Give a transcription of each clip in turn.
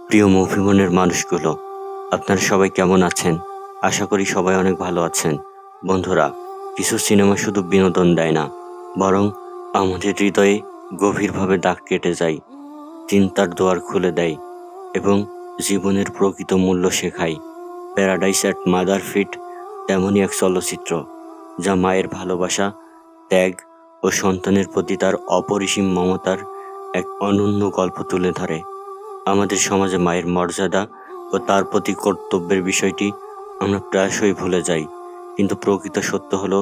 প্রিয় মুভি মনের মানুষগুলো, আপনারা সবাই কেমন আছেন? আশা করি সবাই অনেক ভালো আছেন। বন্ধুরা, কিছু সিনেমা শুধু বিনোদন দেয় না, বরং আমাদের হৃদয়ে গভীরভাবে দাগ কেটে যায়, চিন্তার দুয়ার খুলে দেয় এবং জীবনের প্রকৃত মূল্য শেখায়। প্যারাডাইস অ্যাট মাদারফিট তেমনই এক চলচ্চিত্র, যা মায়ের ভালোবাসা, ত্যাগ ও সন্তানের প্রতি তার অপরিসীম মমতার এক অনন্য গল্প তুলে ধরে। আমাদের সমাজে মায়ের মর্যাদা ও তার প্রতি কর্তব্যের বিষয়টি আমরা প্রায়শই ভুলে যাই, কিন্তু প্রকৃত সত্য হলো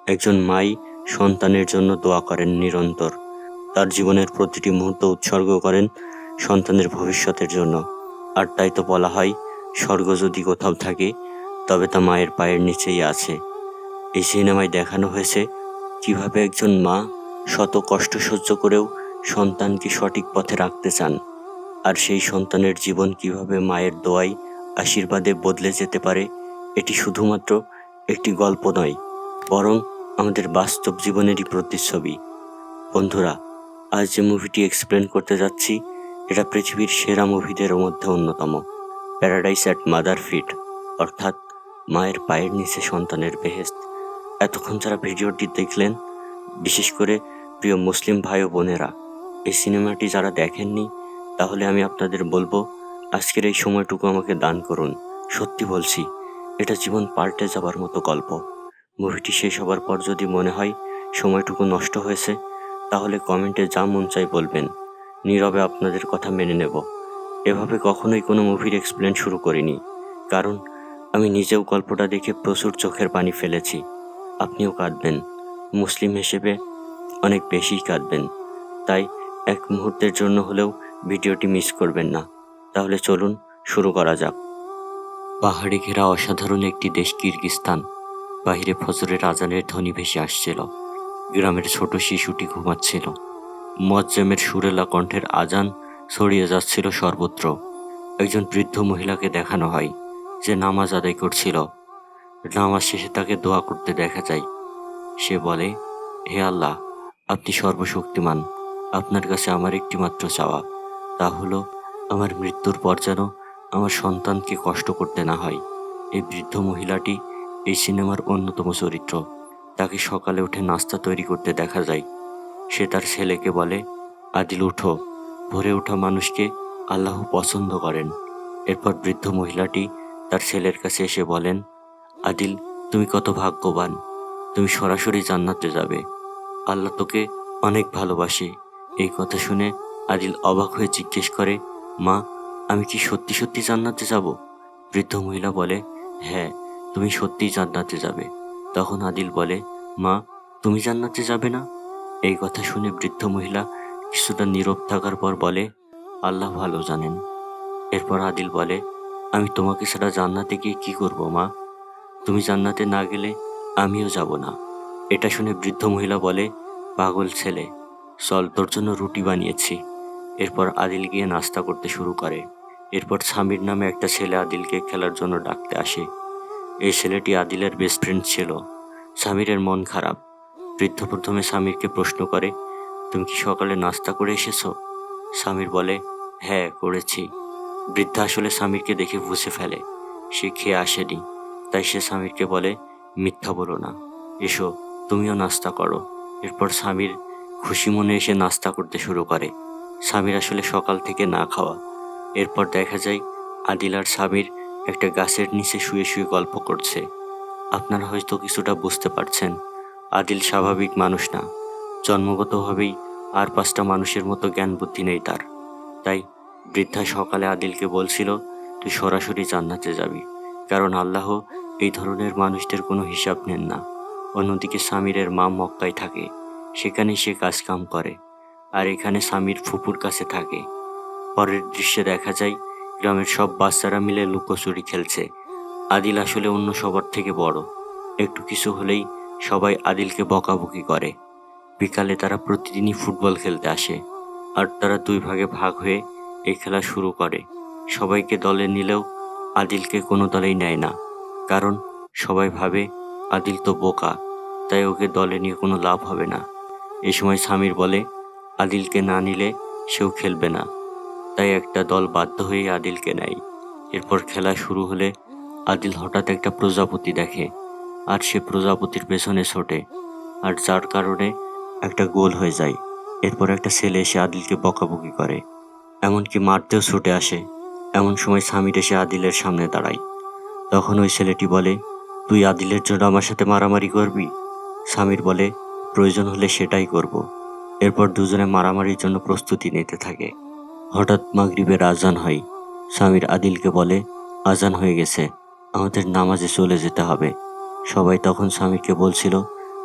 একজন মাই সন্তানের জন্য দোয়া করেন নিরন্তর, তার জীবনের প্রতিটি মুহূর্ত উৎসর্গ করেন সন্তানের ভবিষ্যতের জন্য। আর তাই তো বলা হয়, স্বর্গ যদি কোথাও থাকে তবে তা মায়ের পায়ের নিচেই আছে। এই সিনেমায় দেখানো হয়েছে কিভাবে একজন মা শত কষ্ট সহ্য করেও সন্তানকে সঠিক পথে রাখতে চান, আর সেই সন্তানের জীবন কিভাবে মায়ের দোয়ায় আশীর্বাদে বদলে যেতে পারে। এটি শুধুমাত্র একটি গল্প নয়, বরং আমাদের বাস্তব জীবনেরই প্রতিচ্ছবি। বন্ধুরা, আজ যে মুভিটি এক্সপ্লেন করতে যাচ্ছি, এটা পৃথিবীর সেরা মুভিদের মধ্যে অন্যতম, প্যারাডাইস অ্যাট মাদারফিট, অর্থাৎ মায়ের পায়ের নিচে সন্তানের বেহেশত। এতক্ষণ যারা ভিডিওটি দেখলেন, বিশেষ করে প্রিয় মুসলিম ভাই ও বোনেরা, এই সিনেমাটি যারা দেখেননি, তাহলে আমি আপনাদের বলবো, আজকের এই সময়টুকু আমাকে দান করুন। সত্যি বলছি, এটা জীবন পাল্টে যাবার মতো গল্প। মুভিটি শেষ হবার পর যদি মনে হয় সময়টুকু নষ্ট হয়েছে, তাহলে কমেন্টে যা মন চাই বলবেন, নীরবে আপনাদের কথা মেনে নেব। এভাবে কখনোই কোনো মুভির এক্সপ্লেন শুরু করিনি, কারণ আমি নিজেও গল্পটা দেখে প্রচুর চোখের পানি ফেলেছি। আপনিও কাঁদবেন, মুসলিম হিসেবে অনেক বেশিই কাঁদবেন। তাই এক মুহূর্তের জন্য হলেও ভিডিওটি মিস করবেন না। তাহলে চলুন শুরু করা যাক। পাহাড়ি ঘেরা অসাধারণ একটি দেশ কিরগিস্তান। বাহিরে ফজরের আজানের ধ্বনি ভেসে আসছিল। গ্রামের ছোট শিশুটি ঘুমাচ্ছিল। মুয়াজ্জেমের সুরেলা কণ্ঠের আজান ছড়িয়ে যাচ্ছিল সর্বত্র। একজন বৃদ্ধ মহিলাকে দেখানো হয়, যে নামাজ আদায় করছিল। নামাজ শেষে তাকে দোয়া করতে দেখা যায়। সে বলে, হে আল্লাহ, আপনি সর্বশক্তিমান। আপনার কাছে আমার একটি মাত্র চাওয়া, তা হলো আমার মৃত্যুর পর যেন আমার সন্তানকে কষ্ট করতে না হয়। এই বৃদ্ধ মহিলাটি এই সিনেমার অন্যতম চরিত্র। তাকে সকালে উঠে নাস্তা তৈরি করতে দেখা যায়। সে তার ছেলেকে বলে, আদিল উঠো, ভোরে ওঠা মানুষকে আল্লাহ পছন্দ করেন। এরপর বৃদ্ধ মহিলাটি তার ছেলের কাছে এসে বলেন, আদিল, তুমি কত ভাগ্যবান, তুমি সরাসরি জান্নাতে যাবে। আল্লাহ তোকে অনেক ভালোবাসে। এই কথা শুনে আদিল অবাক হয়ে জিজ্ঞেস করে, মা, আমি কি সত্যি সত্যি জান্নাতে যাব? বৃদ্ধ মহিলা বলে, হ্যাঁ, তুমি সত্যিই জান্নাতে যাবে। তখন আদিল বলে, মা, তুমি জান্নাতে যাবে না? এই কথা শুনে বৃদ্ধ মহিলা কিছুটা নীরব থাকার পর বলে, আল্লাহ ভালো জানেন। এরপর আদিল বলে, আমি তোমাকে ছাড়া জান্নাতে গিয়ে কি করব মা? তুমি জান্নাতে না গেলে আমিও যাব না। এটা শুনে বৃদ্ধ মহিলা বলে, পাগল ছেলে, চল, তোর জন্য রুটি বানিয়েছি। এরপর আদিল গিয়ে নাস্তা করতে শুরু করে। এরপর সামির নামে একটা ছেলে আদিলকে খেলার জন্য ডাকতে আসে। এই ছেলেটি আদিলের বেস্ট ফ্রেন্ড ছিল। সামিরের মন খারাপ। বৃদ্ধ প্রথমে সামিরকে প্রশ্ন করে, তুমি কি সকালে নাস্তা করে এসেছো? সামির বলে, হ্যাঁ, করেছি। বৃদ্ধা আসলে সামিরকে দেখে বুঝে ফেলে সে খেয়ে আসেনি। তাই সে সামিরকে বলে, মিথ্যা বলো না, এসো, তুমিও নাস্তা করো। এরপর সামির খুশি মনে এসে নাস্তা করতে শুরু করে। সামির আসলে সকাল থেকে না খাওয়া। এরপর দেখা যায় আদিল আর সামির একটা গাছের নিচে শুয়ে শুয়ে গল্প করছে। আপনারা হয়তো কিছুটা বুঝতে পারছেন, আদিল স্বাভাবিক মানুষ না। জন্মগতভাবেই আর পাঁচটা মানুষের মতো জ্ঞান বুদ্ধি নেই তার। তাই বৃদ্ধা সকালে আদিলকে বলছিল, তুই সরাসরি জান্নাতে যাবি, কারণ আল্লাহ এই ধরনের মানুষদের কোনো হিসাব নেন না। অন্যদিকে সামিরের মা মক্কায় থাকে, সেখানেই সে কাজকাম করে, আর এখানে সামির ফুপুর কাছে থাকে। পরের দৃশ্যে দেখা যায় গ্রামের সব বাচ্চারা মিলে লুকোচুরি খেলছে। আদিল আসলে অন্য সবার থেকে বড়। একটু কিছু হলেই সবাই আদিলকে বকাবকি করে। বিকালে তারা প্রতিদিনই ফুটবল খেলতে আসে, আর তারা দুই ভাগে ভাগ হয়ে এই খেলা শুরু করে। সবাইকে দলে নিলেও আদিলকে কোনো দলেই নেয় না, কারণ সবাই ভাবে আদিল তো বোকা, তাই ওকে দলে নিয়ে কোনো লাভ হবে না। এই সময় সামির বলে, আদিলকে না নিলে সেও খেলবে না। তাই একটা দল বাধ্য হয়ে আদিলকে নেয়। এরপর খেলা শুরু হলে আদিল হঠাৎ একটা প্রজাপতি দেখে, আর সে প্রজাপতির পেছনে ছোটে, আর যার কারণে একটা গোল হয়ে যায়। এরপর একটা ছেলে এসে আদিলকে বকাবকি করে, এমনকি মারতেও ছুটে আসে। এমন সময় সামির এসে আদিলের সামনে দাঁড়ায়। তখন ওই ছেলেটি বলে, তুই আদিলের জন্য আমার সাথে মারামারি করবি? সামির বলে, প্রয়োজন হলে সেটাই করব। এরপর দুজনে মারামারির জন্য প্রস্তুতি নিতে থাকে। হঠাৎ মাগরিবের আজান হয়। সামির আদিলকে বলে, আজান হয়ে গেছে, আমাদের নামাজে চলে যেতে হবে। সবাই তখন সামিরকে বলছিল,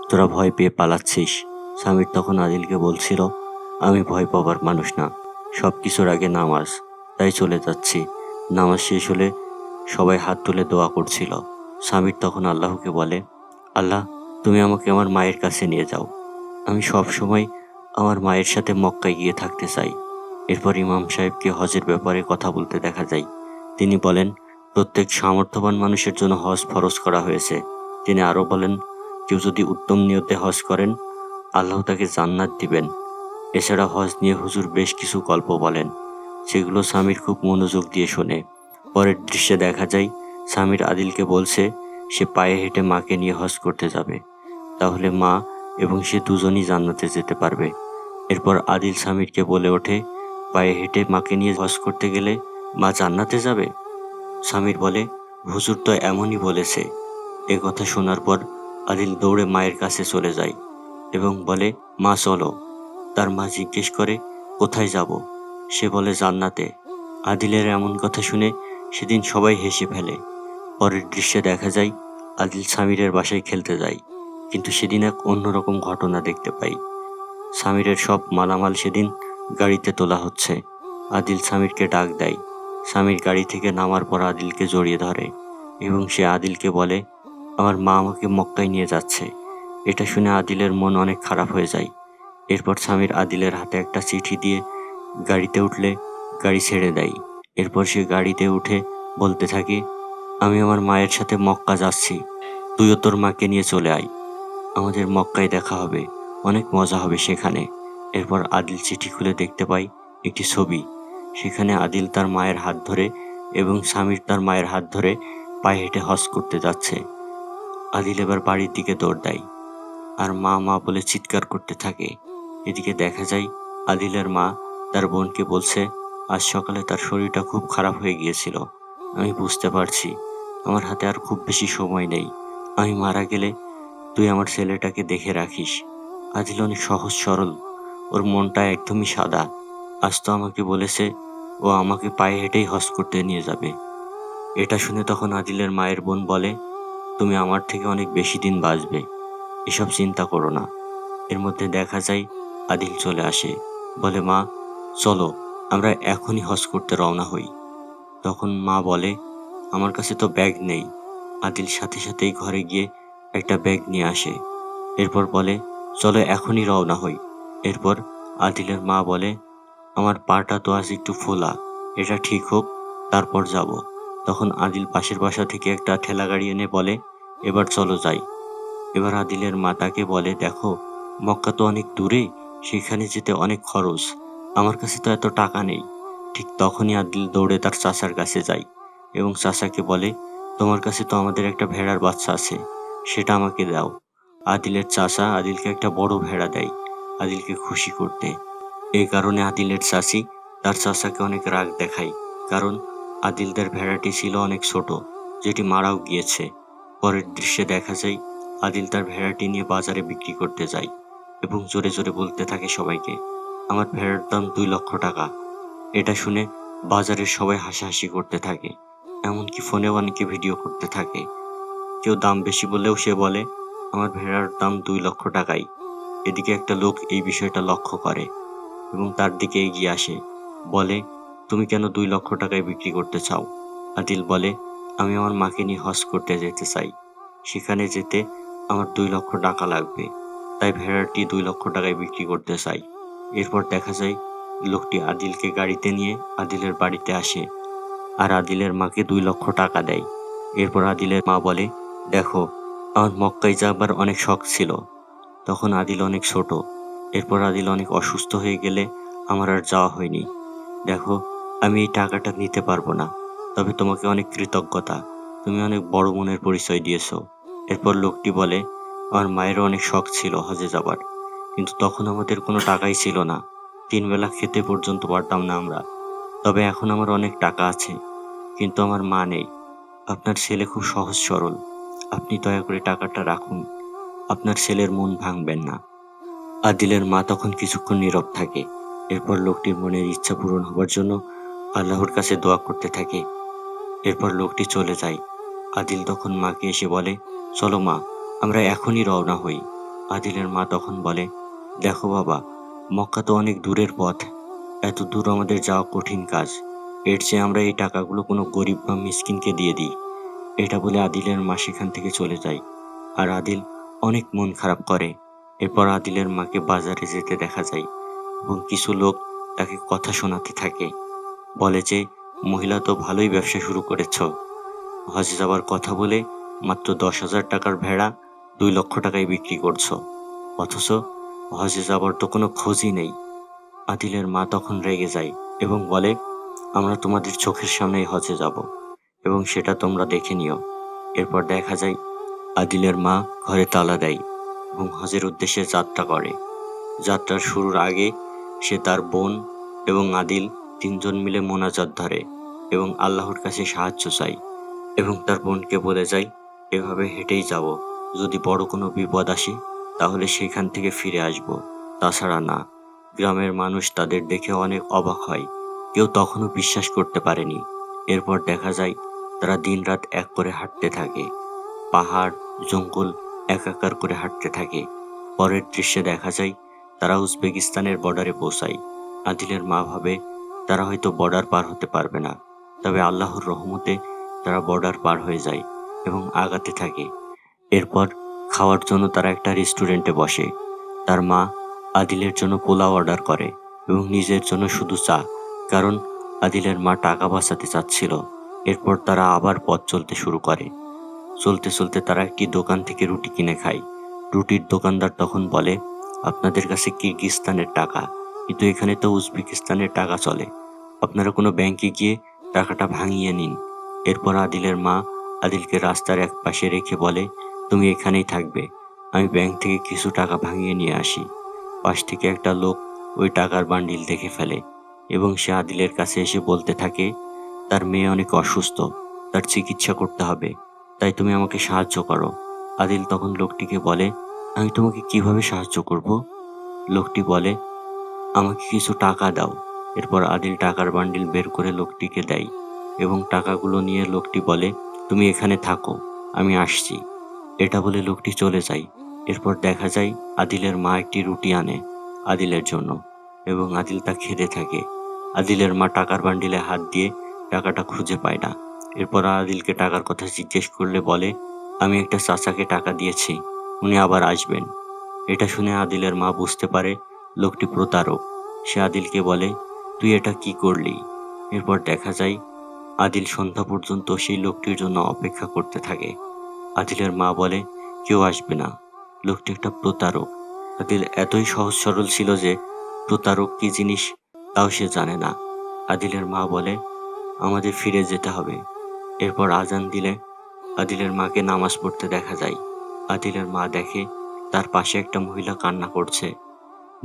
তোরা ভয় পেয়ে পালাচ্ছিস। সামির তখন আদিলকে বলছিল, আমি ভয় পাবার মানুষ না, সব কিছুর আগে নামাজ, তাই চলে যাচ্ছি। নামাজ শেষ হলে সবাই হাত তুলে দোয়া করছিল। সামির তখন আল্লাহকে বলে, আল্লাহ, তুমি আমাকে আমার মায়ের কাছে নিয়ে যাও, আমি সব সময় আমার মায়ের সাথে মক্কায় গিয়ে থাকতে চাই। এরপর ইমাম সাহেবকে হজের ব্যাপারে কথা বলতে দেখা যায়। তিনি বলেন, প্রত্যেক সামর্থ্যবান মানুষের জন্য হজ ফরজ করা হয়েছে। তিনি আরও বলেন, কেউ যদি উত্তম নিয়তে হজ করেন, আল্লাহ তাকে জান্নাত দিবেন। এছাড়া হজ নিয়ে হুজুর বেশ কিছু গল্প বলেন, সেগুলো সামির খুব মনোযোগ দিয়ে শোনে। পরের দৃশ্যে দেখা যায়, সামির আদিলকে বলছে সে পায়ে হেঁটে মাকে নিয়ে হজ করতে যাবে, তাহলে মা এবং সে দুজনই জান্নাতে যেতে পারবে। এরপর আদিল সামিরকে বলে ওঠে, পায়ে হেঁটে মাকে নিয়ে হজ করতে গেলে মা জান্নাতে যাবে? সামির বলে, হুজুর তো এমনই বলেছে। এ কথা শোনার পর আদিল দৌড়ে মায়ের কাছে চলে যায় এবং বলে, মা চলো। তার মা জিজ্ঞেস করে, কোথায় যাব? সে বলে, জান্নাতে। আদিলের এমন কথা শুনে সেদিন সবাই হেসে ফেলে। পরের দৃশ্যে দেখা যায়, আদিল সামিরের বাসায় খেলতে যায়, কিন্তু সেদিন এক অন্যরকম ঘটনা দেখতে পাই। সামিরের সব মালামাল সেদিন গাড়িতে তোলা হচ্ছে। আদিল সামিরকে ডাক দেয়। সামির গাড়ি থেকে নামার পর আদিলকে জড়িয়ে ধরে এবং সে আদিলকে বলে, আমার মা আমাকে মক্কায় নিয়ে যাচ্ছে। এটা শুনে আদিলের মন অনেক খারাপ হয়ে যায়। এরপর সামির আদিলের হাতে একটা চিঠি দিয়ে গাড়িতে উঠলে গাড়ি ছেড়ে দেয়। এরপর সে গাড়িতে উঠে বলতে থাকে, আমি আমার মায়ের সাথে মক্কা যাচ্ছি, তুইও তোর মাকে নিয়ে চলে আয়, আমাদের মক্কায় দেখা হবে, অনেক মজা হবে সেখানে। এরপর আদিল চিঠি খুলে দেখতে পাই একটি ছবি। সেখানে আদিল তার মায়ের হাত ধরে এবং সামির তার মায়ের হাত ধরে পায়ে হেঁটে হজ করতে যাচ্ছে। আদিল এবার বাড়ির দিকে দৌড় দেয় আর মা মা বলে চিৎকার করতে থাকে। এদিকে দেখা যায়, আদিলের মা তার বোনকে বলছে, আজ সকালে তার শরীরটা খুব খারাপ হয়ে গিয়েছিল। আমি বুঝতে পারছি আমার হাতে আর খুব বেশি সময় নেই। আমি মারা গেলে তুই আমার ছেলেটাকে দেখে রাখিস। আদিল অনেক সহজ সরল, ওর মনটা একদমই সাদা। আজ তো আমাকে বলেছে ও আমাকে পায়ে হেঁটেই হজ করতে নিয়ে যাবে। এটা শুনে তখন আদিলের মায়ের বোন বলে, তুমি আমার থেকে অনেক বেশি দিন বাঁচবে, এসব চিন্তা করো না। এর মধ্যে দেখা যায় আদিল চলে আসে, বলে, মা চলো আমরা এখনই হজ করতে রওনা হই। তখন মা বলে, আমার কাছে তো ব্যাগ নেই। আদিল সাথে সাথেই ঘরে গিয়ে একটা ব্যাগ নিয়ে আসে। এরপর বলে, চলো এখনই রওনা হই। এরপর আদিলের মা বলে, আমার পাটা তো আজ একটু ফোলা, এটা ঠিক হোক তারপর যাব। তখন আদিল পাশের বাসা থেকে একটা ঠেলা গাড়ি এনে বলে, এবার চলো যাই। এবার আদিলের মা তাকে বলে, দেখো মক্কা তো অনেক দূরে, সেখানে যেতে অনেক খরচ, আমার কাছে তো এত টাকা নেই। ঠিক তখনই আদিল দৌড়ে তার চাচার কাছে যায় এবং চাচাকে বলে, তোমার কাছে তো আমাদের একটা ভেড়ার বাচ্চা আছে, সেটা আমাকে দাও। আদিলের চাচা আদিলকে একটা বড় ভেড়া দেয় আদিলকে খুশি করতে। এই কারণে আদিলের চাচি তার চাচাকে অনেক রাগ দেখায়, কারণ আদিলদের ভেড়াটি ছিল অনেক ছোট, যেটি মারাও গিয়েছে। পরের দৃশ্যে দেখা যায়, আদিল তার ভেড়াটি নিয়ে বাজারে বিক্রি করতে যায় এবং জোরে জোরে বলতে থাকে সবাইকে, আমার ভেড়ার দাম 2 লক্ষ টাকা। এটা শুনে বাজারের সবাই হাসাহাসি করতে থাকে, এমনকি ফোনেও অনেকে ভিডিও করতে থাকে। কেউ দাম বেশি বললেও সে বলে, আমার ভেড়ার দাম 2 লক্ষ টাকাই। এদিকে একটা লোক এই বিষয়টা লক্ষ্য করে এবং তার দিকে এগিয়ে আসে, বলে, তুমি কেন 2 লক্ষ টাকায় বিক্রি করতে চাও? আদিল বলে, আমি আমার মাকে নিয়ে হজ করতে যেতে চাই, সেখানে যেতে আমার 2 লক্ষ টাকা লাগবে, তাই ভেড়াটি 2 লক্ষ টাকায় বিক্রি করতে চাই। এরপর দেখা যায় লোকটি আদিলকে গাড়িতে নিয়ে আদিলের বাড়িতে আসে আর আদিলের মাকে 2 লক্ষ টাকা দেয়। এরপর আদিলের মা বলে, দেখো আমার মক্কায় যাবার অনেক শখ ছিল, তখন আদিল অনেক ছোট। এরপর আদিল অনেক অসুস্থ হয়ে গেলে আমার আর যাওয়া হয়নি। দেখো আমি এই টাকাটা নিতে পারবো না, তবে তোমাকে অনেক কৃতজ্ঞতা, তুমি অনেক বড় মনের পরিচয় দিয়েছো। এরপর লোকটি বলে, আমার মায়েরও অনেক শখ ছিল হজে যাবার, কিন্তু তখন আমাদের কোনো টাকাই ছিল না, 3 বেলা খেতে পর্যন্ত পারতাম না আমরা। তবে এখন আমার অনেক টাকা আছে, কিন্তু আমার মা নেই। আপনার ছেলে খুব সহজ সরল, আপনি দয়া করে টাকাটা রাখুন, আপনার ছেলের মন ভাঙবেন না। আদিলের মা তখন কিছুক্ষণ নীরব থাকে। এরপর লোকটির মনের ইচ্ছা পূরণ হবার জন্য আল্লাহর কাছে দোয়া করতে থাকে। এরপর লোকটি চলে যায়। আদিল তখন মাকে এসে বলে, চলো মা, আমরা এখনই রওনা হই। আদিলের মা তখন বলে, দেখো বাবা, মক্কা তো অনেক দূরের পথ, এত দূর আমাদের যাওয়া কঠিন কাজ, এর চেয়ে আমরা এই টাকাগুলো কোনো গরিব বা মিসকিনকে দিয়ে দিই। এটা বলে আদিলের মা সেখান থেকে চলে যায়। আর আদিল অনেক মন খারাপ করে। এরপর আদিলের মাকে বাজারে যেতে দেখা যায় এবং কিছু লোক তাকে কথা শোনাতে থাকে। বলে যে, মহিলা তো ভালোই ব্যবসা শুরু করেছ, হজে যাবার কথা বলে মাত্র 10,000 টাকার ভেড়া 2 লক্ষ টাকায় বিক্রি করছো, অথচ হজে যাবার তো কোনো খোঁজই নেই। আদিলের মা তখন রেগে যায় এবং বলে, আমরা তোমাদের চোখের সামনেই হজে যাব এবং সেটা তোমরা দেখে নিও। এরপর দেখা যায় আদিলের মা ঘরে তালা দেয় এবং হজের উদ্দেশ্যে যাত্রা করে। যাত্রার শুরুর আগে সে তার বোন এবং আদিল 3জন মিলে মোনাজাত ধরে এবং আল্লাহর কাছে সাহায্য চায় এবং তার বোনকে বলে যায়, এভাবে হেঁটেই যাব, যদি বড় কোনো বিপদ আসে তাহলে সেখান থেকে ফিরে আসব, তাছাড়া না। গ্রামের মানুষ তাদের দেখে অনেক অবাক হয়, কেউ তখনও বিশ্বাস করতে পারেনি। এরপর দেখা যায় তারা দিনরাত এক করে হাঁটতে থাকে, পাহাড় জঙ্গল একাকার করে হাঁটতে থাকে। পরের দৃশ্যে দেখা যায় তারা উজবেকিস্তানের বর্ডারে পৌঁছায়। আদিলের মা ভাবে তারা হয়তো বর্ডার পার হতে পারবে না, তবে আল্লাহর রহমতে তারা বর্ডার পার হয়ে যায় এবং আগাতে থাকে। এরপর খাওয়ার জন্য তারা একটা রেস্টুরেন্টে বসে। তার মা আদিলের জন্য পোলাও অর্ডার করে এবং নিজের জন্য শুধু চা, কারণ আদিলের মা টাকা বাঁচাতে চাচ্ছিল। এরপর তারা আবার পথ চলতে শুরু করে। চলতে চলতে তারা একটি দোকান থেকে রুটি কিনে খায়। রুটির দোকানদার তখন বলে, আপনাদের কাছে কিরগিজস্তানের টাকা, কিন্তু এখানে তো উজবেকিস্তানের টাকা চলে, আপনারা কোনো ব্যাংকে গিয়ে টাকাটা ভাঙিয়ে নিন। এরপর আদিলের মা আদিলকে রাস্তার এক পাশে রেখে বলে, তুমি এখানেই থাকবে, আমি ব্যাংক থেকে কিছু টাকা ভাঙিয়ে নিয়ে আসি। পাশ থেকে একটা লোক ওই টাকার বান্ডিল দেখে ফেলে এবং সে আদিলের কাছে এসে বলতে থাকে, তার মেয়ে অনেক অসুস্থ, তার চিকিৎসা করতে হবে, তাই তুমি আমাকে সাহায্য করো। আদিল তখন লোকটিকে বলে, আমি তোমাকে কিভাবে সাহায্য করব? লোকটি বলে, আমাকে কিছু টাকা দাও। এরপর আদিল টাকার বান্ডিল বের করে লোকটিকে দেয় এবং টাকাগুলো নিয়ে লোকটি বলে, তুমি এখানে থাকো, আমি আসছি। এটা বলে লোকটি চলে যায়। এরপর দেখা যায় আদিলের মা একটি রুটি আনে আদিলের জন্য এবং আদিল তা খেতে থাকে। আদিলের মা টাকার বান্ডিলে হাত দিয়ে টাকাটা খুঁজে পায় না। এরপর আদিলকে টাকার কথা জিজ্ঞেস করলে বলে, আমি একটা চাচাকে টাকা দিয়েছি, উনি আবার আসবেন। এটা শুনে আদিলের মা বুঝতে পারে লোকটি প্রতারক। সে আদিলকে বলে, তুই এটা কি করলি? এরপর দেখা যায় আদিল সন্ধ্যা পর্যন্ত সেই লোকটির জন্য অপেক্ষা করতে থাকে। আদিলের মা বলে, কেউ আসবে না, লোকটি একটা প্রতারক। আদিল এতই সহজ সরল ছিল যে প্রতারক কি জিনিস তাও সে জানে না। আদিলের মা বলে, আমাদের ফিরে যেতে হবে। এরপর আজান দিলে আদিলের মাকে নামাজ পড়তে দেখা যায়। আদিলের মা দেখে তার পাশে একটা মহিলা কান্না করছে।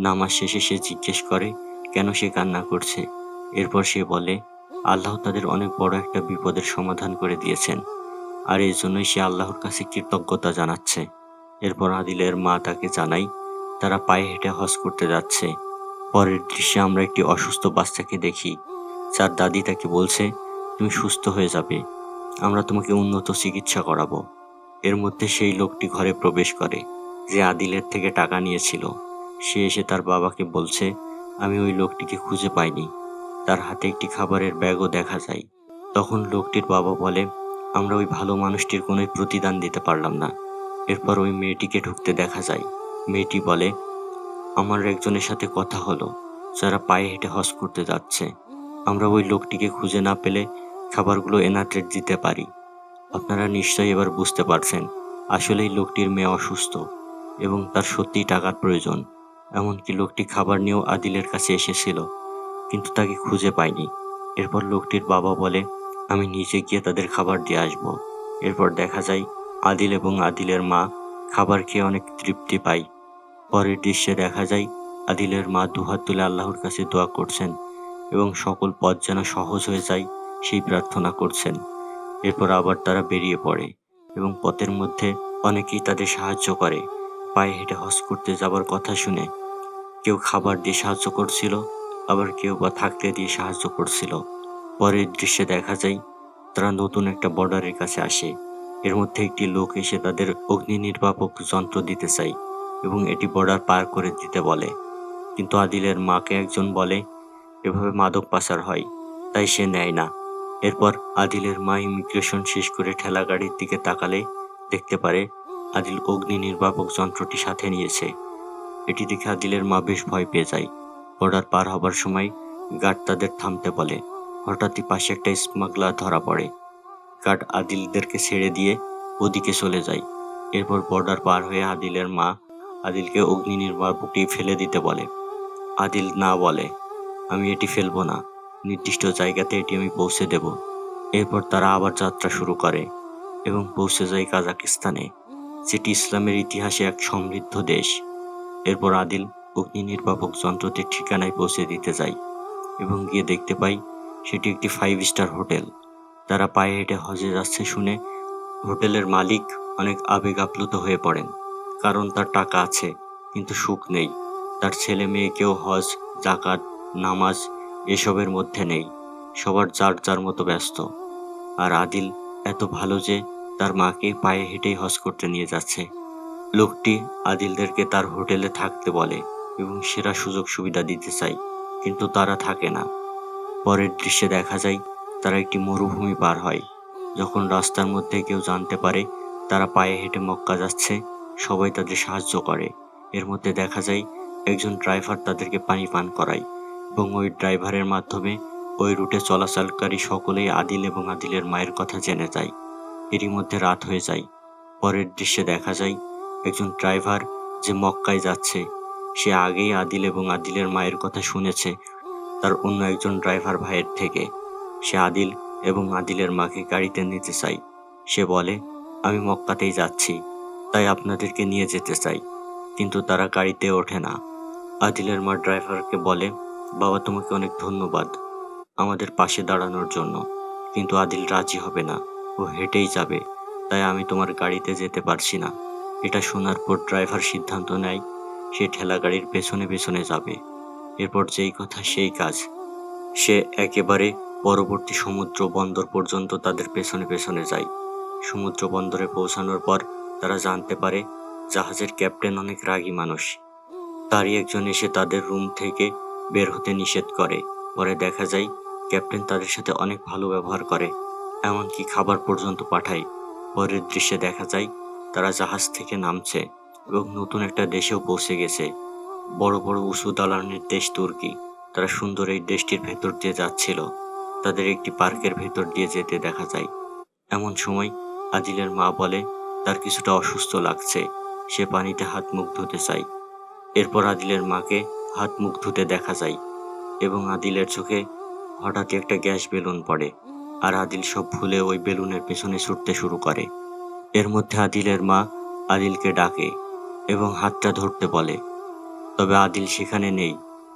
নামাজ শেষে সে জিজ্ঞেস করে কেন সে কান্না করছে। এরপর সে বলে, আল্লাহ তাদের অনেক বড় একটা বিপদের সমাধান করে দিয়েছেন, আর এই জন্যই সে আল্লাহর কাছে কৃতজ্ঞতা জানাচ্ছে। এরপর আদিলের মা তাকে জানায় তারা পায়ে হেঁটে হজ করতে যাচ্ছে। পরের দৃশ্যে আমরা একটি অসুস্থ বাচ্চাকে দেখি, যার দাদি তাকে বলছে, তুমি সুস্থ হয়ে যাবে, আমরা তোমাকে উন্নত চিকিৎসা করাবো। এর মধ্যে সেই লোকটি ঘরে প্রবেশ করে যে আদিলের থেকে টাকা নিয়েছিল। সে এসে তার বাবাকে বলছে, আমি ওই লোকটিকে খুঁজে পাইনি, তার হাতে একটি খাবারের ব্যাগও দেখা যায়। তখন লোকটির বাবা বলে, আমরা ওই ভালো মানুষটির কোনো প্রতিদান দিতে পারলাম না। এরপর ওই মেয়েটিকে ঢুকতে দেখা যায়। মেয়েটি বলে, আমার একজনের সাথে কথা হলো, যারা পায়ে হেঁটে হজ করতে যাচ্ছে, আমরা ওই লোকটিকে খুঁজে না পেলে খাবারগুলো এনাত্রেট দিতে পারি। আপনারা নিশ্চয়ই এবার বুঝতে পারছেন আসলেই লোকটির মেয়ে অসুস্থ এবং তার সত্যিই টাকার প্রয়োজন। এমনকি লোকটি খাবার নিয়েও আদিলের কাছে এসেছিল, কিন্তু তাকে খুঁজে পায়নি। এরপর লোকটির বাবা বলে, আমি নিচে গিয়ে তাদের খাবার দিয়ে আসবো। এরপর দেখা যায় আদিল এবং আদিলের মা খাবার খেয়ে অনেক তৃপ্তি পায়। পরের দৃশ্যে দেখা যায় আদিলের মা দুহাত তুলে আল্লাহর কাছে দোয়া করছেন এবং সকল পথ যেন সহজ হয়ে যায় সেই প্রার্থনা করছেন। এরপর আবার তারা বেরিয়ে পড়ে এবং পথের মধ্যে অনেকেই তাদের সাহায্য করে। পায়ে হেঁটে হজ করতে যাবার কথা শুনে কেউ খাবার দিয়ে সাহায্য করছিল, আবার কেউ বা থাকতে দিয়ে সাহায্য করছিল। পরের দৃশ্যে দেখা যায় তারা নতুন একটা বর্ডারের কাছে আসে। এর মধ্যে একটি লোক এসে তাদের অগ্নি নির্বাপক যন্ত্র দিতে চায় এবং এটি বর্ডার পার করে দিতে বলে। কিন্তু আদিলের মাকে একজন বলে এভাবে মাদক পাচার হয়, তাই সে নেয় না। এরপর আদিলের মা ইমিগ্রেশন শেষ করে ঠেলা গাড়ির দিকে তাকালে দেখতে পারে আদিল অগ্নি নির্বাপক যন্ত্রটি সাথে নিয়েছে। এটি দেখে আদিলের মা বেশ ভয় পেয়ে যায়। বর্ডার পার হবার সময় গার্ড তাদের থামতে বলে। হঠাৎই পাশে একটা স্মাগলার ধরা পড়ে। গার্ড আদিলদেরকে ছেড়ে দিয়ে ওদিকে চলে যায়। এরপর বর্ডার পার হয়ে আদিলের মা আদিলকে অগ্নি নির্বাপকটি ফেলে দিতে বলে। আদিল না বলে, আমি এটি ফেলবো না, নির্দিষ্ট জায়গাতে এটি আমি পৌঁছে দেব। এরপর তারা আবার যাত্রা শুরু করে এবং পৌঁছে যায় কাজাকিস্তানে, যেটি ইসলামের ইতিহাসে এক সমৃদ্ধ দেশ। এরপর আদিল অগ্নি নির্বাপক যন্ত্রটির ঠিকানায় পৌঁছে দিতে যায় এবং গিয়ে দেখতে পাই সেটি একটি 5 স্টার হোটেল। তারা পায়ে হেঁটে হজে যাচ্ছে শুনে হোটেলের মালিক অনেক আবেগ আপ্লুত হয়ে পড়েন, কারণ তার টাকা আছে কিন্তু সুখ নেই। তার ছেলে মেয়েকেও হজ, জাকাত, নামাজ এসবের মধ্যে নেই, সবার যার যার মতো ব্যস্ত। আর আদিল এত ভালো যে তার মাকে পায়ে হেঁটেই হজ করতে নিয়ে যাচ্ছে। লোকটি আদিলদেরকে তার হোটেলে থাকতে বলে এবং সেরা সুযোগ সুবিধা দিতে চায়, কিন্তু তারা থাকে না। পরের দৃশ্যে দেখা যায় তারা একটি মরুভূমি পার হয়। যখন রাস্তার মধ্যে কেউ জানতে পারে তারা পায়ে হেঁটে মক্কা যাচ্ছে, সবাই তাদের সাহায্য করে। এর মধ্যে দেখা যায় একজন ড্রাইভার তাদেরকে পানি পান করায় এবং ওই ড্রাইভারের মাধ্যমে ওই রুটে চলাচলকারী সকলেই আদিল এবং আদিলের মায়ের কথা জেনে যায়। এরই মধ্যে রাত হয়ে যায়। পরের দৃশ্যে দেখা যায় একজন ড্রাইভার যে মক্কায় যাচ্ছে, সে আগেই আদিল এবং আদিলের মায়ের কথা শুনেছে তার অন্য একজন ড্রাইভার ভাইয়ের থেকে। সে আদিল এবং আদিলের মাকে গাড়িতে নিতে চায়। সে বলে, আমি মক্কাতেই যাচ্ছি, তাই আপনাদেরকে নিয়ে যেতে চাই। কিন্তু তারা গাড়িতে ওঠে না। আদিলের মা ড্রাইভারকে বলে, বাবা তোমাকে অনেক ধন্যবাদ আমাদের পাশে দাঁড়ানোর জন্য, কিন্তু আদিল রাজি হবে না, ও হেঁটেই যাবে, তাই আমি তোমার গাড়িতে যেতে পারছি না। এটা শোনার পর ড্রাইভার সিদ্ধান্ত নেয় সে ঠেলা গাড়ির পেছনে পেছনে যাবে। এরপর যেই কথা সেই কাজ, সে একেবারে পরবর্তী সমুদ্র বন্দর পর্যন্ত তাদের পেছনে পেছনে যায়। সমুদ্র বন্দরে পৌঁছানোর পর তারা জানতে পারে জাহাজের ক্যাপ্টেন অনেক রাগী মানুষ। তারই একজন এসে তাদের রুম থেকে বের হতে নিষেধ করে। পরে দেখা যায় ক্যাপ্টেন তাদের সাথে অনেক ভালো ব্যবহার করে, এমনকি খাবার পর্যন্ত পাঠায়। পরের দৃশ্যে দেখা যায় তারা জাহাজ থেকে নামছে এবং নতুন একটা দেশেও পৌঁছে গেছে, বড় বড় উঁচু দালানের দেশ তুর্কি। তারা সুন্দর এই দেশটির ভেতর দিয়ে যাচ্ছিল। তাদের একটি পার্কের ভেতর দিয়ে যেতে দেখা যায়। এমন সময় আদিলের মা বলে তার কিছুটা অসুস্থ লাগছে, সে পানিতে হাত মুখ ধুতে চায়। এরপর আদিলের মাকে হাত মুখ ধুতে দেখা যায় এবং আদিলের চোখে হঠাৎই একটা গ্যাস বেলুন পড়ে, আর আদিল সব ভুলে ওই বেলুনের পেছনে ছুটতে শুরু করে। এর মধ্যে আদিলের মা আদিলকে ডাকে এবং হাতটা ধরতে বলে, তবে আদিল সেখানে নেই।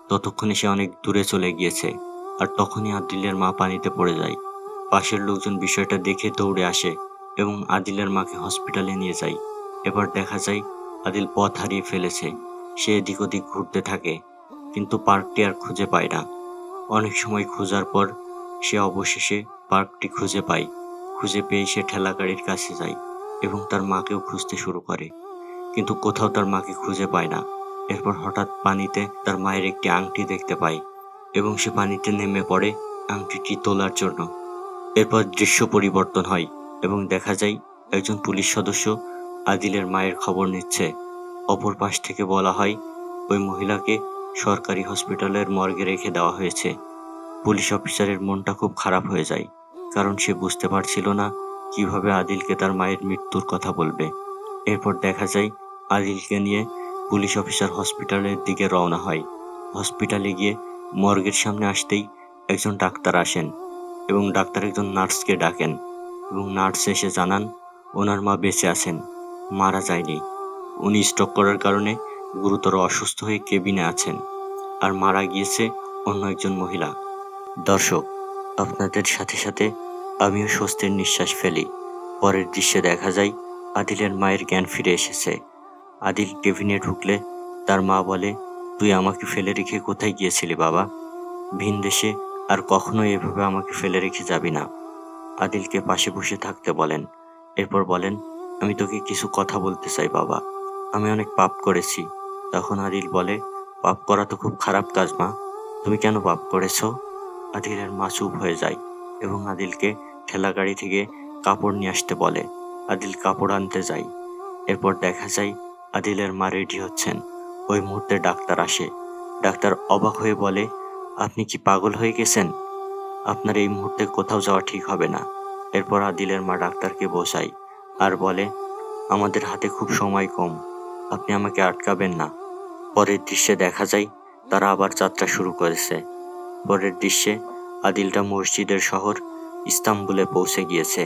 ততক্ষণে সে অনেক দূরে চলে গিয়েছে। আর তখনই আদিলের মা পানিতে পড়ে যায়। পাশের লোকজন বিষয়টা দেখে দৌড়ে আসে এবং আদিলের মাকে হসপিটালে নিয়ে যায়। এবার দেখা যায় আদিল পথ হারিয়ে ফেলেছে। সে এদিক ওদিক ঘুরতে থাকে, কিন্তু পার্কটি আর খুঁজে পায় না। অনেক সময় খোঁজার পর সে অবশেষে পার্কটি খুঁজে পায়। খুঁজে পেয়ে সে ঠেলা গাড়ির কাছে যায় এবং তার মাকেও খুঁজতে শুরু করে, কিন্তু কোথাও তার মাকে খুঁজে পায় না। এরপর হঠাৎ পানিতে তার মায়ের একটি আংটি দেখতে পায় এবং সে পানিতে নেমে পড়ে আংটিটি তোলার জন্য। এরপর দৃশ্য পরিবর্তন হয় এবং দেখা যায় একজন পুলিশ সদস্য আদিলের মায়ের খবর নিচ্ছে। অপর পাশ থেকে বলা হয় ওই মহিলাকে সরকারি হসপিটালের মর্গে রেখে দেওয়া হয়েছে। পুলিশ অফিসারের মনটা খুব খারাপ হয়ে যায়, কারণ সে বুঝতে পারছিল না কিভাবে আদিলকে তার মায়ের মৃত্যুর কথা বলবে। এরপর দেখা যায় আদিলকে নিয়ে পুলিশ অফিসার হসপিটালের দিকে রওনা হয়। হসপিটালে গিয়ে মর্গের সামনে আসতেই একজন ডাক্তার আসেন এবং ডাক্তার একজন নার্সকে ডাকেন এবং নার্স এসে জানান ওনার মা বেঁচে আছেন, মারা যায়নি। উনি স্ট্রোক করার কারণে গুরুতর অসুস্থ হয়ে কেবিনে আছেন, আর মারা গিয়েছে অন্য একজন মহিলা। দর্শক, আপনাদের সাথে সাথে আমিও স্বস্তির নিঃশ্বাস ফেলি। পরের দৃশ্যে দেখা যায় আদিলের মায়ের জ্ঞান ফিরে এসেছে। আদিল কেবিনে ঢুকলে তার মা বলে, তুই আমাকে ফেলে রেখে কোথায় গিয়েছিলি বাবা? ভিন দেশে আর কখনো এভাবে আমাকে ফেলে রেখে যাবি না। আদিলকে পাশে বসে থাকতে বলেন। এরপর বলেন, আমি তোকে কিছু কথা বলতে চাই বাবা, আমি অনেক পাপ করেছি। তখন আদিল বলে, পাপ করা তো খুব খারাপ কাজ মা, তুমি কেন পাপ করেছো? আদিলের মা চুপ হয়ে যায় এবং আদিলকে ঠেলা গাড়ি থেকে কাপড় নিয়ে আসতে বলে। আদিল কাপড় আনতে যায়। এরপর দেখা যায় আদিলের মা রেডি হচ্ছেন। ওই মুহূর্তে ডাক্তার আসে। ডাক্তার অবাক হয়ে বলে, আপনি কি পাগল হয়ে গেছেন? আপনার এই মুহূর্তে কোথাও যাওয়া ঠিক হবে না। এরপর আদিলের মা ডাক্তারকে বসায় আর বলে, আমাদের হাতে খুব সময় কম, আপনি আমাকে আটকাবেন না। পরের দৃশ্যে দেখা যায় তারা আবার যাত্রা শুরু করেছে। পরের দৃশ্যে আদিলটা মসজিদের শহর ইস্তাম্বুলে পৌঁছে গিয়েছে,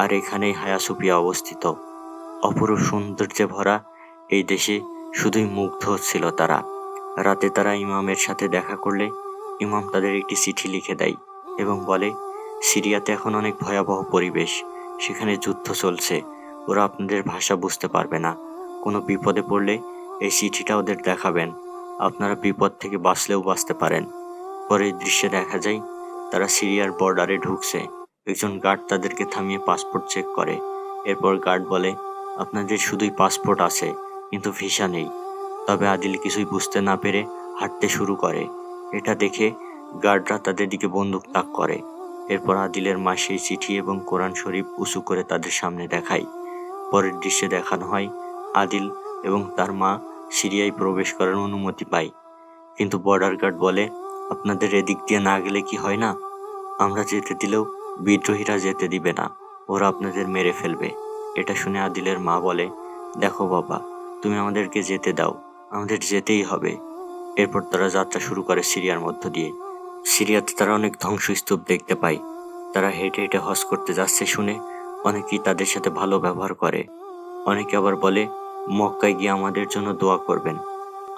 আর এখানেই হায়া সোফিয়া অবস্থিত। অপরূপ সৌন্দর্যে ভরা এই দেশে শুধুই মুগ্ধ হচ্ছিল তারা। রাতে তারা ইমামের সাথে দেখা করলে ইমাম তাদের একটি চিঠি লিখে দেয় এবং বলে, সিরিয়াতে এখন অনেক ভয়াবহ পরিবেশ, সেখানে যুদ্ধ চলছে, ওরা আপনাদের ভাষা বুঝতে পারবে না। কোনো বিপদে পড়লে এই চিঠিটা ওদের দেখাবেন, আপনারা বিপদ থেকে বাঁচলেও বাঁচতে পারেন। পরের দৃশ্যে দেখা যায় তারা সিরিয়ার বর্ডারে ঢুকছে। একজন গার্ড তাদেরকে থামিয়ে পাসপোর্ট চেক করে। এরপর গার্ড বলে, আপনাদের শুধুই পাসপোর্ট আছে কিন্তু ভিসা নেই। তবে আদিল কিছুই বুঝতে না পেরে হাঁটতে শুরু করে। এটা দেখে গার্ডরা তাদের দিকে বন্দুক তাক করে। এরপর আদিলের মা সেই চিঠি এবং কোরআন শরীফ উঁচু করে তাদের সামনে দেখায়। পরের দৃশ্যে দেখানো হয় আদিল এবং তার মা সিরিয়ায় প্রবেশ করার অনুমতি পায়, কিন্তু বর্ডার গার্ড বলে, আপনাদের এদিক দিয়ে না গেলে কি হয় না? আমরা যেতে দিলেও বিদ্রোহীরা যেতে দিবে না, ওরা আপনাদের মেরে ফেলবে। এটা শুনে আদিলের মা বলে, দেখো বাবা, তুমি আমাদেরকে যেতে দাও, আমাদের যেতেই হবে। এরপর তারা যাত্রা শুরু করে সিরিয়ার মধ্য দিয়ে। সিরিয়াতে তারা অনেক ধ্বংসস্তূপ দেখতে পায়। তারা হেঁটে হেঁটে হজ করতে যাচ্ছে শুনে অনেকেই তাদের সাথে ভালো ব্যবহার করে। অনেকে আবার বলে, মক্কায় গিয়ে আমাদের জন্য দোয়া করবেন,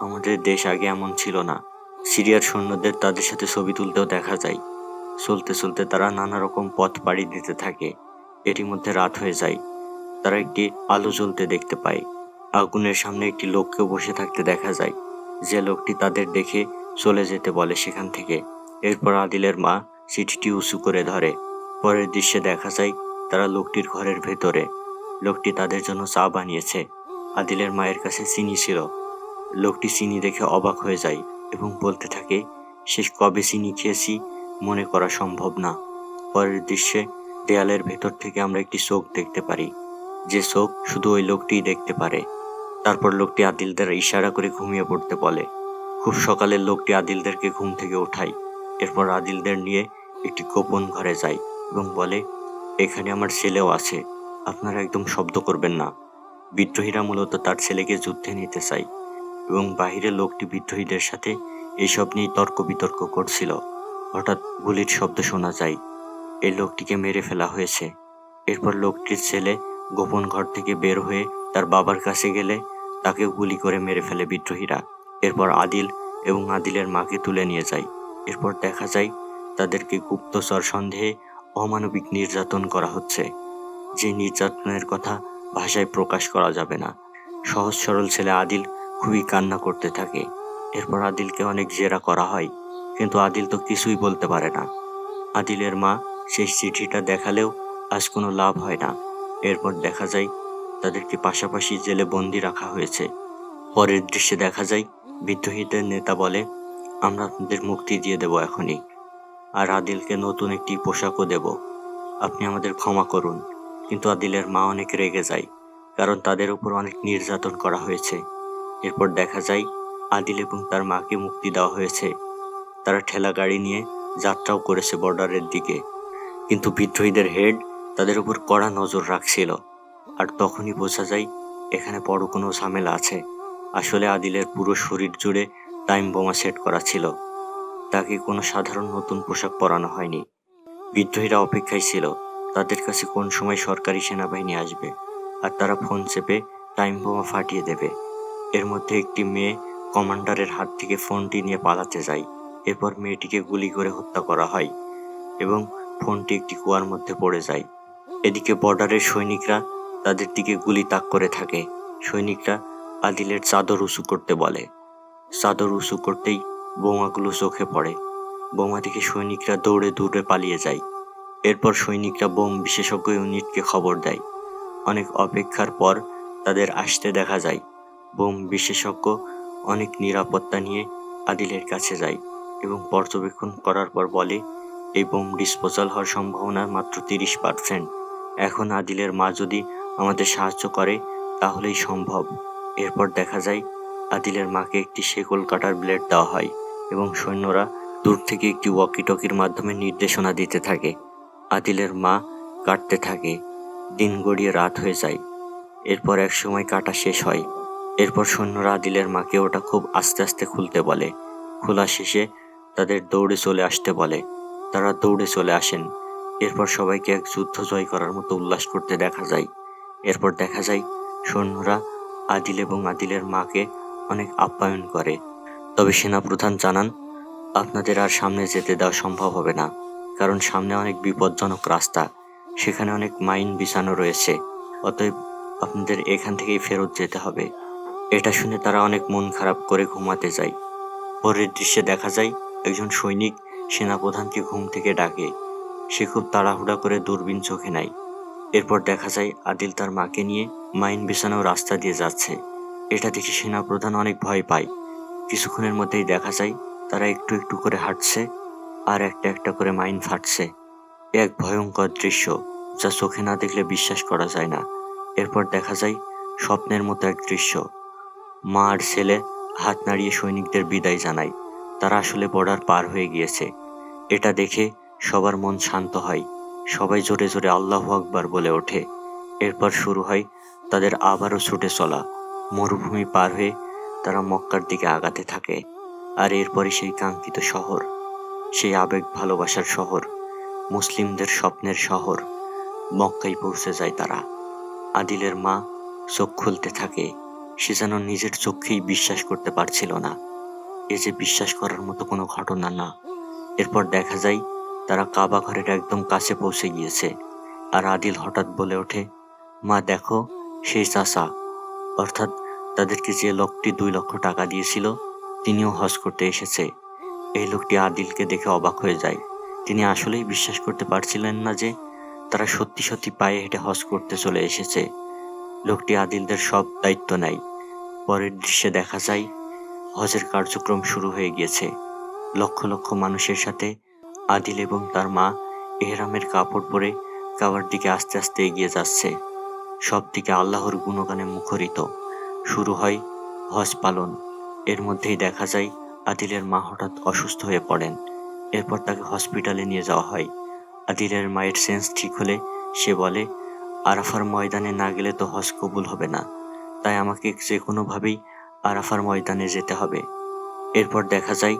আমাদের দেশ আগে এমন ছিল না। সিরিয়ার সৈন্যদের তাদের সাথে ছবি তুলতেও দেখা যায়। চলতে চলতে তারা নানা রকম পথ পাড়ি দিতে থাকে। এরই মধ্যে রাত হয়ে যায়। তারা একটি আলো জ্বলতে দেখতে পায়। আগুনের সামনে একটি লোককেও বসে থাকতে দেখা যায়, যে লোকটি তাদের দেখে চলে যেতে বলে সেখান থেকে। এরপর আদিলের মা চিঠিটি উঁচু করে ধরে। পরের দৃশ্যে দেখা যায় তারা লোকটির ঘরের ভেতরে। লোকটি তাদের জন্য চা বানিয়েছে। আদিলের মায়ের কাছে চিনি ছিল। লোকটি চিনি দেখে অবাক হয়ে যায় এবং বলতে থাকে, সে কবে চিনি খেয়েছি মনে করা সম্ভব না। পরের দৃশ্যে দেয়ালের ভেতর থেকে আমরা একটি চোখ দেখতে পারি, যে চোখ শুধু ওই লোকটিই দেখতে পারে। তারপর লোকটি আদিলদের ইশারা করে ঘুমিয়ে পড়তে বলে। খুব সকালে লোকটি আদিলদেরকে ঘুম থেকে ওঠায়। এরপর আদিলদের নিয়ে একটি গোপন ঘরে যায় এবং বলে, এখানে আমার ছেলেও আছে, আপনারা একদম শব্দ করবেন না। বিদ্রোহীরা মূলত তার ছেলেকে যুদ্ধে নিতে চায় এবং বাহিরে লোকটি বিদ্রোহীদের সাথে এসব নিয়ে তর্ক বিতর্ক করছিল। হঠাৎ গুলির শব্দ শোনা যায়। এই লোকটিকে মেরে ফেলা হয়েছে। এরপর লোকটির ছেলে গোপন ঘর থেকে বের হয়ে তার বাবার কাছে গেলে তাকে গুলি করে মেরে ফেলে বিদ্রোহীরা। এরপর আদিল এবং আদিলের মাকে তুলে নিয়ে যায়। এরপর দেখা যায় তাদেরকে গুপ্তচর সন্দেহে অমানবিক নির্যাতন করা হচ্ছে, যে নির্যাতনের কথা ভাষায় প্রকাশ করা যাবে না। সহজ সরল ছেলে আদিল খুবই কান্না করতে থাকে। এরপর আদিলকে অনেক জেরা করা হয়, কিন্তু আদিল তো কিছুই বলতে পারে না। আদিলের মা সেই চিঠিটা দেখালেও আজ কোনো লাভ হয় না। এরপর দেখা যায় তাদেরকে পাশাপাশি জেলে বন্দি রাখা হয়েছে। পরের দৃশ্যে দেখা যায় বিদ্রোহীদের নেতা বলে, আমরা আপনাদের মুক্তি দিয়ে দেব এখনই, আর আদিলকে নতুন একটি পোশাকও দেব, আপনি আমাদের ক্ষমা করুন। কিন্তু আদিলের মা অনেক রেগে যায়, কারণ তাদের উপর অনেক নির্যাতন করা হয়েছে। এরপর দেখা যায় আদিল এবং তার মাকে মুক্তি দেওয়া হয়েছে। তারা ঠেলা গাড়ি নিয়ে যাত্রাও করেছে বর্ডারের দিকে, কিন্তু বিদ্রোহীদের হেড তাদের উপর কড়া নজর রাখছিল। আর তখনই বোঝা যায় এখানে বড় কোনো ঝামেলা আছে। আসলে আদিলের পুরো শরীর জুড়ে টাইম বোমা সেট করা ছিল। তাকে কোনো সাধারণ নতুন পোশাক পরানো হয়নি। বিদ্রোহীরা অপেক্ষায় ছিল তাদের কাছে কোন সময় সরকারি সেনাবাহিনী আসবে আর তারা ফোন চেপে টাইম বোমা ফাটিয়ে দেবে। এর মধ্যে একটি মেয়ে কমান্ডারের হাত থেকে ফোনটি নিয়ে পালাতে যায়। এরপর মেয়েটিকে গুলি করে হত্যা করা হয় এবং ফোনটি একটি কুয়ার মধ্যে পড়ে যায়। এদিকে বর্ডারের সৈনিকরা তাদের দিকে গুলি তাক করে থাকে। সৈনিকরা আদিলের চাদর উঁচু করতে বলে। চাদর উঁচু করতেই বোমাগুলো চোখে পড়ে। বোমা দেখে সৈনিকরা দৌড়ে দৌড়ে পালিয়ে যায়। এরপর সৈনিকরা বোম বিশেষজ্ঞ ইউনিটকে খবর দেয়। অনেক অপেক্ষার পর তাদের আসতে দেখা যায়। বোম বিশেষজ্ঞ অনেক নিরাপত্তা নিয়ে আদিলের কাছে যায় এবং পর্যবেক্ষণ করার পর বলে এই বোম ডিসপোজাল হওয়ার সম্ভাবনা মাত্র 30%। এখন আদিলের মা যদি আমাদের সাহায্য করে তাহলেই সম্ভব। এরপর দেখা যায় আদিলের মাকে একটি শেকল কাটার ব্লেড দেওয়া হয় এবং সৈন্যরা দূর থেকে একটি ওয়াকি টকির মাধ্যমে নির্দেশনা দিতে থাকে। আদিলের মা কাটতে থাকে। দিন গড়িয়ে রাত হয়ে যায়। এরপর এক সময় কাটা শেষ হয়। এরপর সৈন্যরা আদিলের মাকে ওটা খুব আস্তে আস্তে খুলতে বলে। খোলা শেষে তাদের দৌড়ে চলে আসতে বলে। তারা দৌড়ে চলে আসেন। এরপর সবাইকে এক যুদ্ধ জয় করার মতো উল্লাস করতে দেখা যায়। এরপর দেখা যায় সৈন্যরা আদিল এবং আদিলের মাকে অনেক আপ্যায়ন করে। তবে সেনাপ্রধান জানান আপনাদের আর সামনে যেতে দেওয়া সম্ভব হবে না, কারণ সামনে অনেক বিপজ্জনক রাস্তা, সেখানে অনেক মাইন বিছানো রয়েছে। অতএব আপনাদের এখান থেকেই ফেরত যেতে হবে। এটা শুনে তারা অনেক মন খারাপ করে ঘুমাতে যায়। পরের দৃশ্যে দেখা যায় একজন সৈনিক সেনাপ্রধানকে ঘুম থেকে ডাকে। সে খুব তাড়াহুড়া করে দূরবীন চোখে নেয়। এরপর দেখা যায় আদিল তার মাকে নিয়ে মাইন বিছানো রাস্তা দিয়ে যাচ্ছে। এটা দেখে সেনাপ্রধান অনেক ভয় পায়। কিছুক্ষণের মধ্যেই দেখা যায় তারা একটু একটু করে হাঁটছে আর একটা একটা করে মাইন ফাটছে। এক ভয়ঙ্কর দৃশ্য যা চোখে না দেখলে বিশ্বাস করা যায় না। এরপর দেখা যায় স্বপ্নের মতো এক দৃশ্য। মা আর ছেলে হাত নাড়িয়ে সৈনিকদের বিদায় জানায়। তারা আসলে বর্ডার পার হয়ে গিয়েছে। এটা দেখে সবার মন শান্ত হয়। সবাই জোরে জোরে আল্লাহু আকবার বলে ওঠে। এরপর শুরু হয় তাদের আবারও ছুটে চলা। মরুভূমি পার হয়ে তারা মক্কার দিকে আগাতে থাকে। আর এরপরে সেই কাঙ্ক্ষিত শহর, সেই আবেগ ভালোবাসার শহর, মুসলিমদের স্বপ্নের শহর মক্কায় পৌঁছে যায় তারা। আদিলের মা চোখ খুলতে থাকে। সে যেন নিজের চোখেই বিশ্বাস করতে পারছিল না। এ যে বিশ্বাস করার মতো কোনো ঘটনা না। এরপর দেখা যায় তারা কাবা ঘরের একদম কাছে পৌঁছে গিয়েছে। আর আদিল হঠাৎ বলে ওঠে, মা দেখো, সেই চাচা, অর্থাৎ তাদেরকে যে লোকটি 2 লক্ষ টাকা দিয়েছিল তিনিও হজ করতে এসেছে। এই লোকটি আদিলকে দেখে অবাক হয়ে যায়। তিনি আসলেই বিশ্বাস করতে পারছিলেন না যে তারা সত্যি সত্যি পায়ে হেঁটে হজ করতে চলে এসেছে। লোকটি আদিলদের সব দায়িত্ব নেয়। পরের দৃশ্যে দেখা যায় হজের কার্যক্রম শুরু হয়ে গিয়েছে। লক্ষ লক্ষ মানুষের সাথে আদিল এবং তার মা এহরামের কাপড় পরে কাবার দিকে আস্তে আস্তে এগিয়ে যাচ্ছে। সব দিকে আল্লাহর গুণগানে মুখরিত। শুরু হয় হজ পালন। এর মধ্যেই দেখা যায় আদিলের মা হঠাৎ অসুস্থ হয়ে পড়েন। এরপর তাকে হসপিটালে নিয়ে যাওয়া হয়। আদিলের মায়ের সেন্স ঠিক হলে সে বলে, আরাফার ময়দানে না গেলে তো হজ কবুল হবে না, তাই আমাকে যে কোনোভাবেই আরাফার ময়দানে যেতে হবে। এরপর দেখা যায়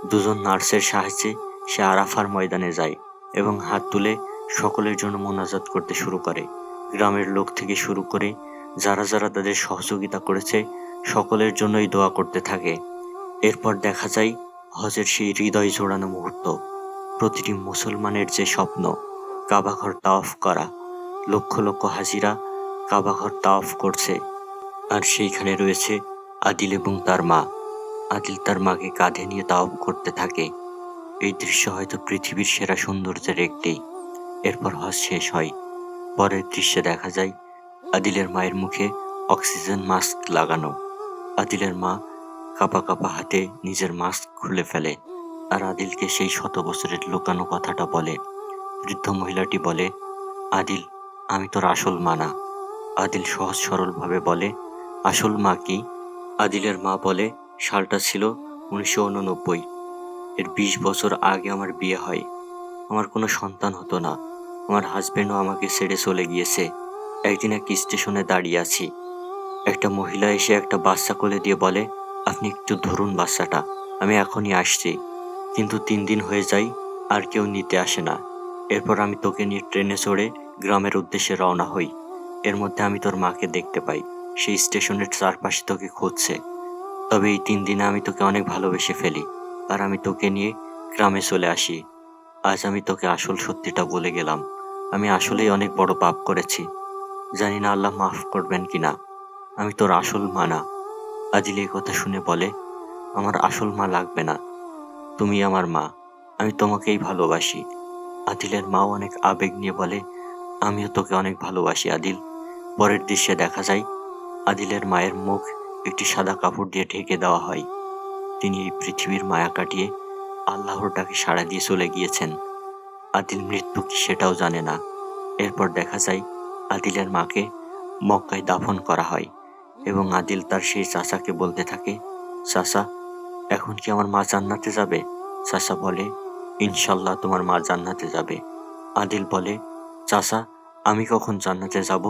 2 জন নার্সের সাহায্যে সে আরাফার ময়দানে যায় এবং হাত তুলে সকলের জন্য মোনাজাত করতে শুরু করে। গ্রামের লোক থেকে শুরু করে যারা যারা তাদের সহযোগিতা করেছে সকলের জন্যই দোয়া করতে থাকে। এরপর দেখা যায় হজের সেই হৃদয় জোড়ানো মুহূর্ত। প্রতিটি মুসলমানের যে স্বপ্ন কাবাঘর তাওয়াফ করা। লক্ষ লক্ষ হাজিরা কাবাঘর তাওয়াফ করছে আর সেইখানে রয়েছে আদিল এবং তার মা। আদিল তার মাকে কাঁধে নিয়ে তাওয়াফ করতে থাকে। এই দৃশ্য হয়তো পৃথিবীর সেরা সৌন্দর্যের একটি। এরপর হজ শেষ হয়। পরের দৃশ্যে দেখা যায় আদিলের মায়ের মুখে অক্সিজেন মাস্ক লাগানো। আদিলের মা কাঁপা কাঁপা হাতে নিজের মাস্ক খুলে ফেলে আর আদিলকে সেই 100 বছরের লুকানো কথাটা বলে। বৃদ্ধ মহিলাটি বলে, আদিল, আমি তোর আসল মা না। আদিল সহজ সরলভাবে বলে, আসল মা কি? আদিলের মা বলে, সালটা ছিল 1989। এর 20 বছর আগে আমার বিয়ে হয়। আমার কোনো সন্তান হতো না। আমার হাজবেন্ডও আমাকে ছেড়ে চলে গিয়েছে। একদিন এক স্টেশনে দাঁড়িয়ে আছি। একটা মহিলা এসে একটা বাচ্চা কোলে দিয়ে বলে, আপনি একটু ধরুন বাচ্চাটা, আমি এখনই আসছি। কিন্তু 3 দিন হয়ে যায় আর কেউ নিতে আসে না। এরপর আমি তোকে নিয়ে ট্রেনে চড়ে গ্রামের উদ্দেশ্যে রওনা হই। এর মধ্যে আমি তোর মাকে দেখতে পাই, সেই স্টেশনের চারপাশে তোকে খুঁজছে। তবে এই 3 দিনে আমি তোকে অনেক ভালোবেসে ফেলি, আর আমি তোকে নিয়ে গ্রামে চলে আসি। আজ আমি তোকে আসল সত্যিটা বলে গেলাম। আমি আসলেই অনেক বড় পাপ করেছি। জানি না আল্লাহ মাফ করবেন কিনা। আমি তোর আসল মা না। আদিল এই কথা শুনে বলে, আমার আসল মা লাগবে না, তুমি আমার মা, আমি তোমাকেই ভালোবাসি। আদিলের মাও অনেক আবেগ নিয়ে বলে, আমিও তোকে অনেক ভালোবাসি আদিল। পরের দৃশ্যে দেখা যায় আদিলের মায়ের মুখ একটি সাদা কাপড় দিয়ে ঢেকে দেওয়া হয়। তিনি এই পৃথিবীর মায়া কাটিয়ে আল্লাহর ডাকে সাড়া দিয়ে চলে গিয়েছেন। আদিল মৃত্যু কি সেটাও জানে না। এরপর দেখা যায় আদিলের মাকে মক্কায় দাফন করা হয় এবং আদিল তার সেই চাচাকে বলতে থাকে, চাচা, এখন কি আমার মা জান্নাতে যাবে? চাচা বলে, ইনশাল্লাহ তোমার মা জান্নাতে যাবে। আদিল বলে, চাচা, আমি কখন জান্নাতে যাব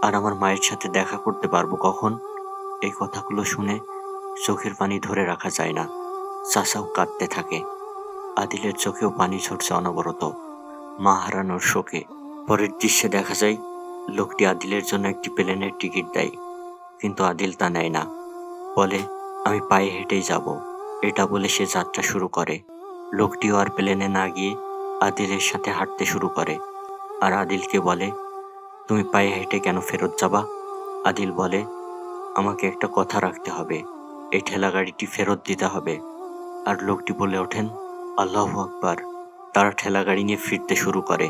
আর আমার মায়ের সাথে দেখা করতে পারবো কখন? এই কথাগুলো শুনে চোখের পানি ধরে রাখা যায় না। চাচাও কাঁদতে থাকে। আদিলের চোখেও পানি ঝরছে অনবরত, মা হারানোর শোকে। পরের দৃশ্যে দেখা যায় লোকটি আদিলের জন্য একটি প্লেনের টিকিট দেয়, কিন্তু আদিল তা নেয় না। বলে, আমি পায়ে হেঁটেই যাব। এটা বলে সে যাত্রা শুরু করে। লোকটিও আর প্লেনে না গিয়ে আদিলের সাথে হাঁটতে শুরু করে, আর আদিলকে বলে, তুমি পায়ে হেঁটে কেন ফেরত যাবা? আদিল বলে, আমাকে একটা কথা রাখতে হবে, এই ঠেলাগাড়িটি ফেরত দিতে হবে। আর লোকটি বলে ওঠেন, আল্লাহু আকবার। তারা ঠেলাগাড়ি নিয়ে ফিরতে শুরু করে।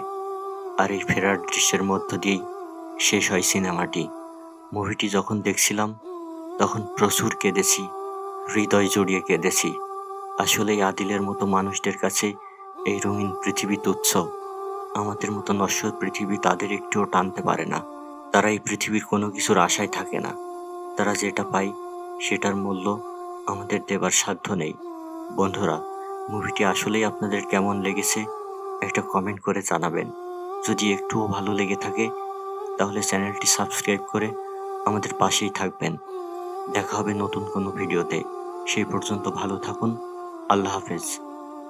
আর এই ফেরার দৃশ্যের মধ্য দিয়েই শেষ হয় সিনেমাটি। মুভিটি যখন দেখছিলাম তখন প্রচুর কেঁদেছি, হৃদয় জড়িয়ে কেঁদেছি। আসলে আদিলের মতো মানুষদের কাছে এই রঙিন পৃথিবী তুচ্ছ। আমাদের মতো নশ্বর পৃথিবী তাদের একটুও টানতে পারে না। তারা এই পৃথিবীর কোনো কিছুর আশায় থাকে না। তারা যেটা পায় সেটার মূল্য আমাদের দেবার সাধ্য নেই। বন্ধুরা, মুভিটি আসলেই আপনাদের কেমন লেগেছে একটা কমেন্ট করে জানাবেন। যদি একটুও ভালো লেগে থাকে তাহলে চ্যানেলটি সাবস্ক্রাইব করে আমাদের পাশেই থাকবেন। দেখা হবে নতুন কোনো ভিডিওতে। সেই পর্যন্ত ভালো থাকুন। আল্লাহ হাফেজ।